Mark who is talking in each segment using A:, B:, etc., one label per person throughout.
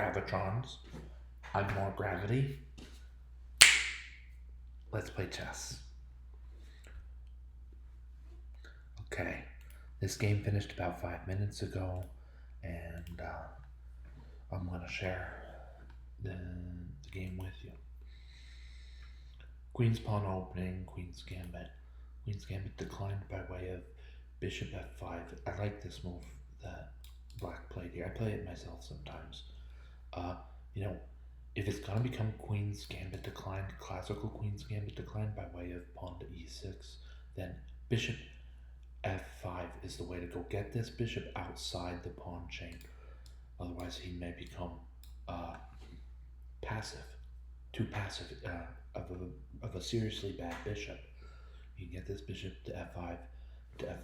A: gravitrons. I'm more gravity. Let's play chess. Okay, this game finished about 5 minutes ago, and I'm going to share the game with you. Queen's pawn opening, Queen's Gambit. Queen's Gambit declined by way of bishop f5. I like this move that black played here. I play it myself sometimes. You know, if it's going to become Queen's Gambit declined, classical Queen's Gambit declined by way of pawn to e6, then bishop f5 is the way to go. Get this bishop outside the pawn chain. Otherwise, he may become passive, too passive of a seriously bad bishop. You can get this bishop to f5, and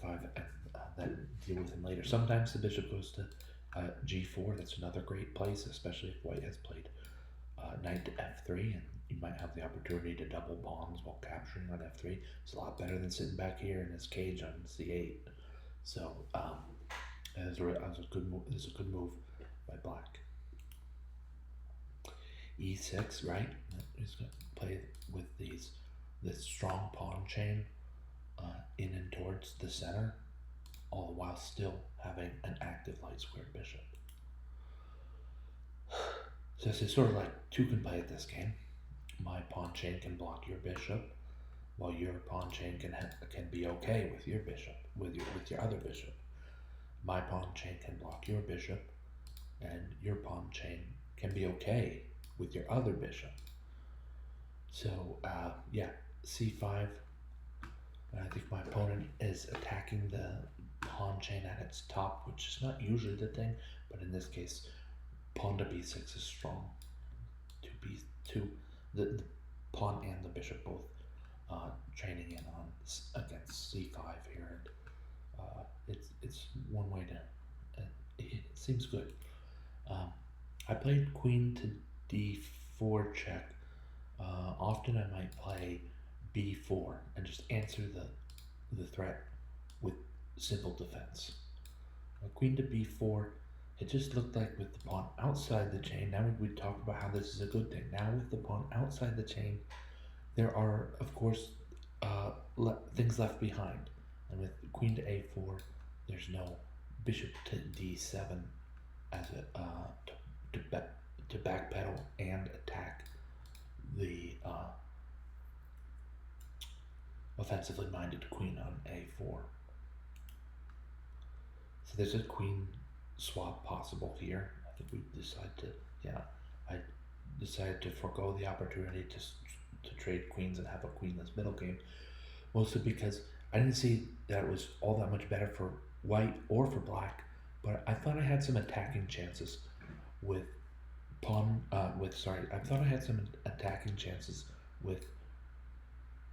A: then deal with him later. Sometimes the bishop goes to g4. That's another great place, especially if white has played knight to f3, and you might have the opportunity to double pawns while capturing on f3. It's a lot better than sitting back here in his cage on c8. So it's a good move. It's a good move by black. e6, right? He's going to play with this strong pawn chain in and towards the center, all while still having an active light square bishop. So it's sort of like two can play at this game. My pawn chain can block your bishop, while your pawn chain can be okay with your bishop, with your other bishop. My pawn chain can block your bishop, and your pawn chain can be okay with your other bishop. So yeah, c5. And I think my opponent is attacking the pawn chain at its top, which is not usually the thing, but in this case, pawn to b6 is strong. The pawn and the bishop both training in on against c5 here, and it's one way to. It seems good. I played queen to d4 check. Often I might play b4 and just answer the threat with simple defense. Queen to b4, it just looked like with the pawn outside the chain. Now we talk about how this is a good thing. Now with the pawn outside the chain, there are, of course, things left behind. And with queen to a4, there's no bishop to d7 as to backpedal and attack the offensively minded queen on a4. So there's a queen swap possible here. I think we I decided to forego the opportunity to trade queens and have a queenless middle game, mostly because I didn't see that it was all that much better for white or for black, but I thought I had some attacking chances with I thought I had some attacking chances with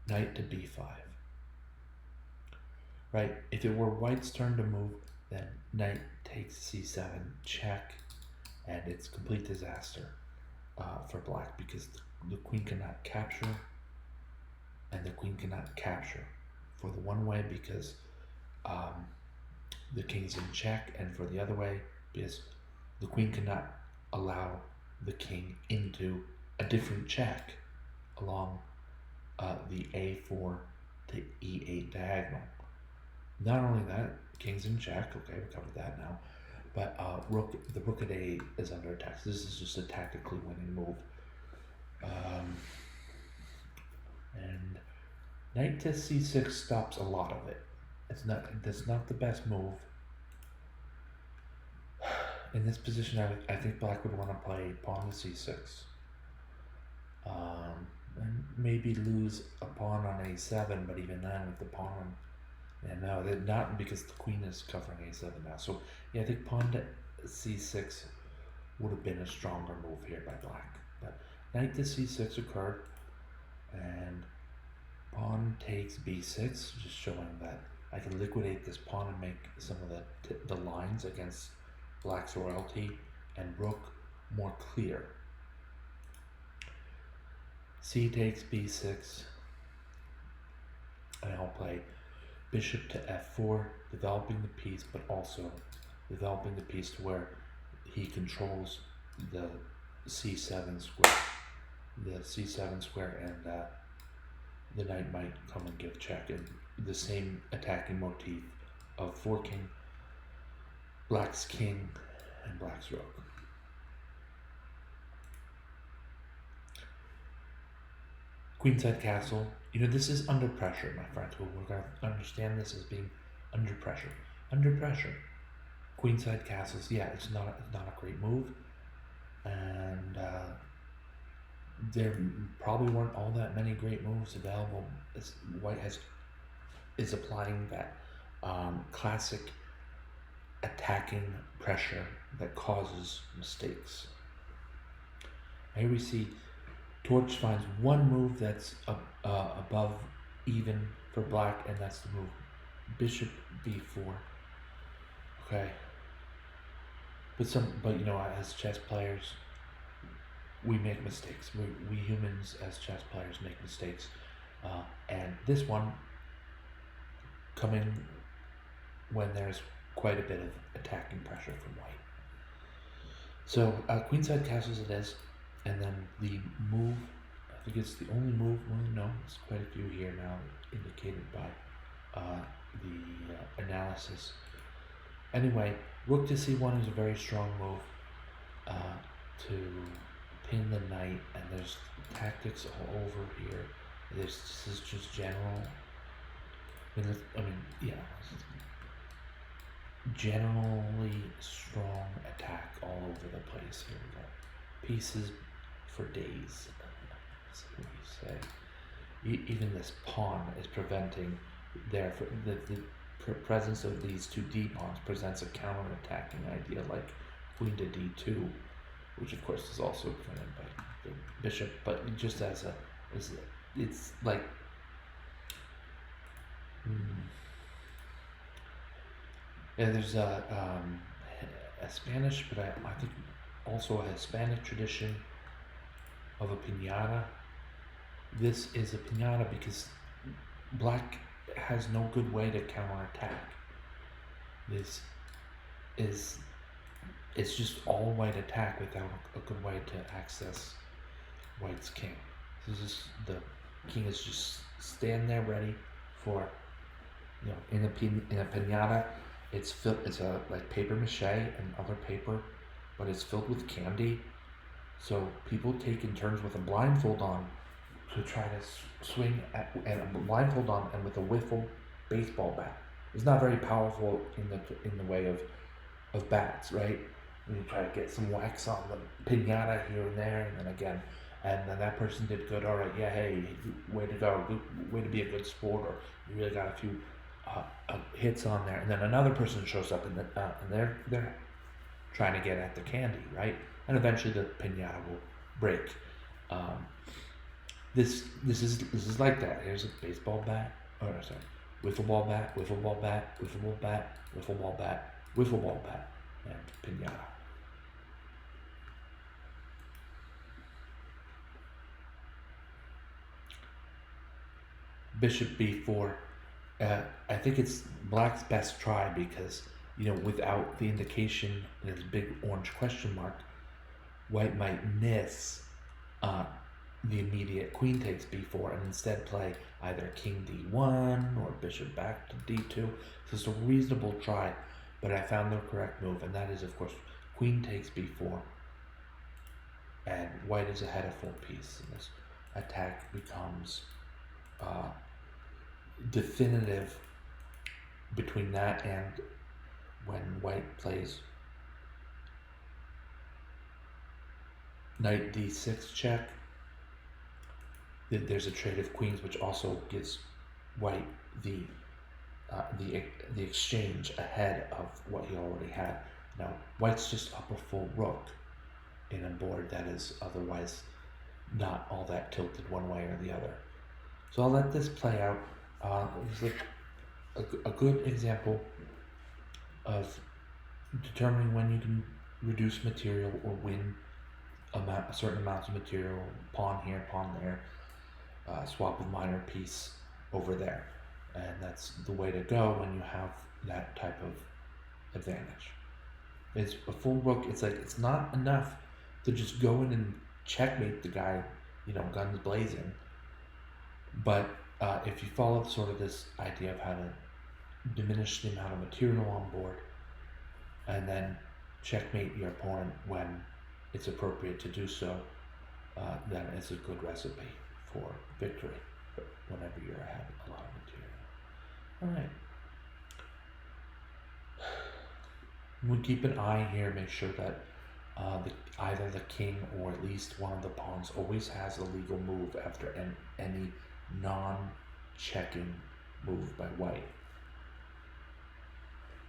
A: knight to b5. Right, if it were white's turn to move, then knight takes c7, check, and it's complete disaster for black, because the queen cannot capture, and the queen cannot capture for the one way because the king's in check, and for the other way because the queen cannot allow the king into a different check along the a4 to e8 diagonal. Not only that, king's in check. Okay, we covered that now. But the rook at a is under attack. So this is just a tactically winning move. And knight to c6 stops a lot of it. That's not the best move. In this position, I think black would want to play pawn to c6. And maybe lose a pawn on a7, but even then with the pawn, and no, they're not, because the queen is covering a7 now. So yeah, I think pawn to c6 would have been a stronger move here by black. But knight to c6 occurred, and pawn takes b6, just showing that I can liquidate this pawn and make some of the lines against black's royalty and rook more clear. C takes b6, and I'll play bishop to f4, developing the piece, but also developing the piece to where he controls the c7 square, and the knight might come and give check, and the same attacking motif of forking black's king and black's rook. Queenside castle. This is under pressure, my friends. We're going to understand this as being under pressure. Under pressure. Queenside castles, yeah, it's not a great move. And there probably weren't all that many great moves available. White is applying that classic attacking pressure that causes mistakes. Here we see Torch finds one move that's above even for black, and that's the move bishop b4. Okay. But as chess players, we make mistakes. We humans as chess players make mistakes, and this one coming when there's quite a bit of attacking pressure from white. So queenside castles it is, and then the move. I think it's the only move. Well, no, it's quite a few here now indicated by the analysis. Anyway, rook to c1 is a very strong move to pin the knight, and there's tactics all over here. This is just general. Generally strong attack all over the place. Here we go. Pieces for days. That's what you say. Even this pawn is preventing the presence of these two d pawns presents a counter-attacking idea like queen to d2, which of course is also prevented by the bishop, but just it's like there's a Spanish, but I think also a Hispanic tradition of a piñata. This is a piñata because black has no good way to counterattack. It's just all white attack without a good way to access white's king. The king is just stand there ready for, in a piñata, it's a like paper mache and other paper, but it's filled with candy. So people take in turns with a blindfold on to try to swing and a blindfold on and with a wiffle baseball bat. It's not very powerful in the way of bats, right? When you try to get some wax on the piñata here and there, and then again, and then that person did good. All right, yeah, hey, way to go, good, way to be a good sport, or you really got a few hits on there, and then another person shows up and they're trying to get at the candy, right? And eventually the piñata will break. This is like that. Here's a baseball bat, wiffle ball bat, wiffle ball bat, wiffle ball bat, wiffle ball bat, wiffle ball bat, and piñata. Bishop b4. I think it's black's best try because, without the indication, there's a big orange question mark, white might miss the immediate queen takes b4 and instead play either king d1 or bishop back to d2. So it's a reasonable try, but I found the correct move, and that is, of course, queen takes b4, and white is ahead of full piece, and this attack becomes definitive between that and when white plays knight d6 check. There's a trade of queens, which also gives white the exchange ahead of what he already had. Now white's just up a full rook in a board that is otherwise not all that tilted one way or the other. So I'll let this play out. It's a good example of determining when you can reduce material or win certain amounts of material, pawn here, pawn there, swap a minor piece over there. And that's the way to go when you have that type of advantage. It's a full rook. It's like, it's not enough to just go in and checkmate the guy, guns blazing. But if you follow sort of this idea of how to diminish the amount of material on board and then checkmate your opponent when it's appropriate to do so, then it's a good recipe for victory whenever you're having a lot of material. All right. We keep an eye here, make sure that either the king or at least one of the pawns always has a legal move after any non-checking move by white.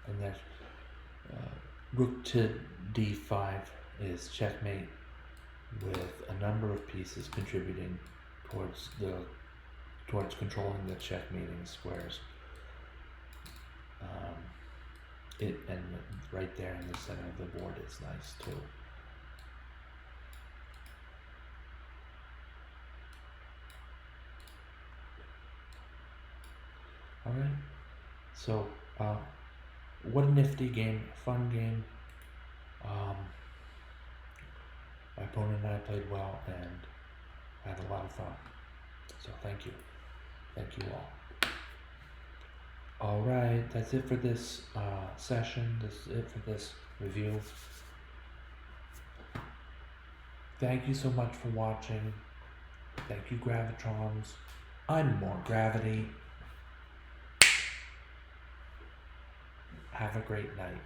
A: And there's rook to d5 is checkmate with a number of pieces contributing towards controlling the checkmating squares. And right there in the center of the board is nice too. All right. So, what a nifty game, fun game. My opponent and I played well and had a lot of fun. So thank you all. All right, that's it for this session. This is it for this review. Thank you so much for watching. Thank you, Gravitrons. I'm more gravity. Have a great night.